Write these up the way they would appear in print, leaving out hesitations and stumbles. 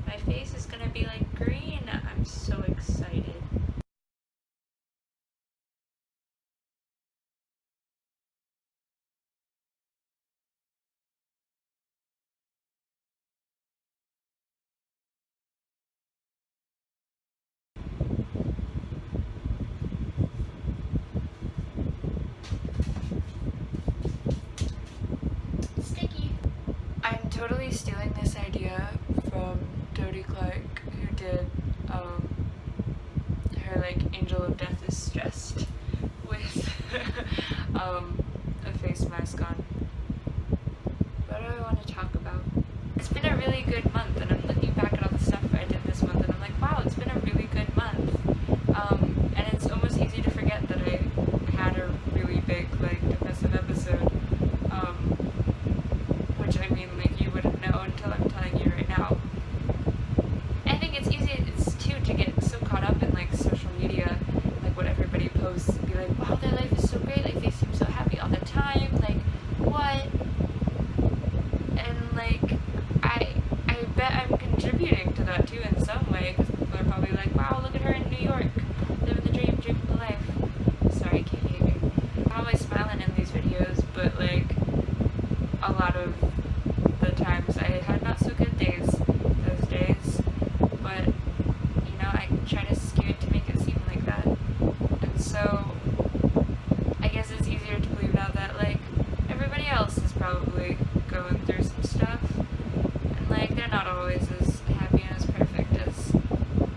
My face is gonna be like green. I'm so excited. Sticky. I'm totally stealing this idea from Dodie Clark, who did her like Angel of Death is stressed with a face mask on. What do I want to talk about? It's been a really good month, and I'm looking back at all the stuff I did this month, and I'm like, wow, it's been a really good month. And it's almost easy to forget that I had a really big, like, depressive episode. Which, I mean, like, you wouldn't know until I'm telling you right now. I think it's easy, to get so caught up in, like, social media, like, what everybody posts, and be like, wow, their life is so great, like, they seem so happy all the time, like, what? And, like, I bet I'm contributing to that, too, in some way, because people are probably like, wow, look at her in New York, living the dream, dreaming the life. Sorry, can't hear you. I'm always smiling in these videos, but, like, a lot of the times I had not so good days those days, but, you know, I try to skew it to make it seem like that. And so, I guess it's easier to believe now that, like, everybody else is probably going through some stuff, and, like, they're not always as happy and as perfect as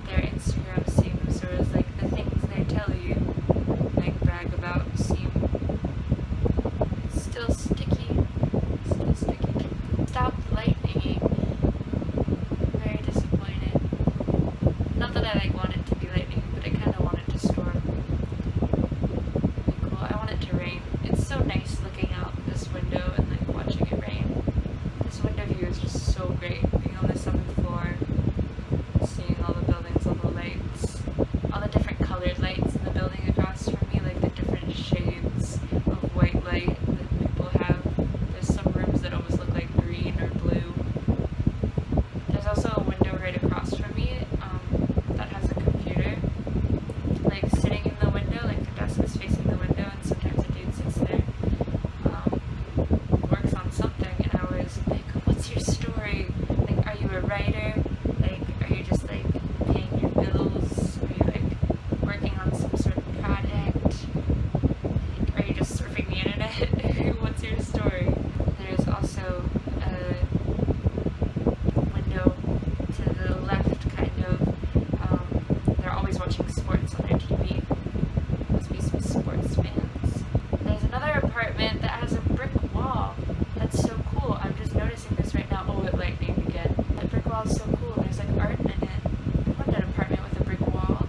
their Instagram seems, or as, like, the things they tell you, like, brag about seem. It's still sticky. Still sticky. Stop lightninging. I'm very disappointed. Not that I, like, want it to be lightning, but I kind of want it to storm. Like, cool. I want it to rain. It's so nice looking out this window and, like, watching it rain. This window view is just so great. Being on the 7th floor, seeing all the buildings, all the lights, all the different colored lights in the building across from me, like the different shades of white light that people have. There's some rooms that almost look like green or blue. There's also a window right across from me that has a computer, like, sitting in the window, like the desk is facing the window, and sometimes a dude sits there, works on something, and I always like, what's your story? Like, are you a writer? Like, are you just, like, paying your bills? Are you, like, working on some sort of project? Like, are you just surfing the internet? What's your story? There's also a window to the left, kind of. They're always watching sports on their TV. Must be some sports fans. There's another apartment that has a brick wall. That's so cool. I'm just noticing this right now. Oh, it lightning again. That brick wall is so cool. There's, like, art in it. I want an apartment with a brick wall.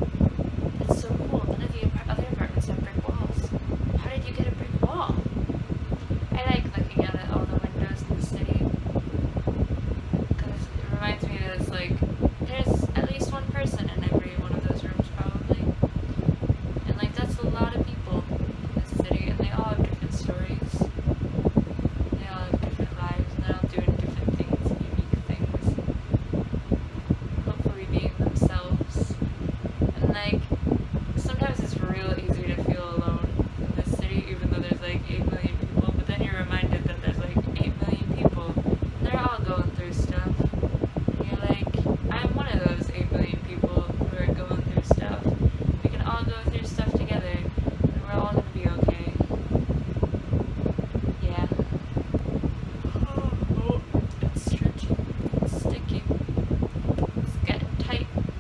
That's so cool. None of the other apartments have brick walls. How did you get a brick wall? I like looking at all the windows in the city, because it reminds me that it's, like,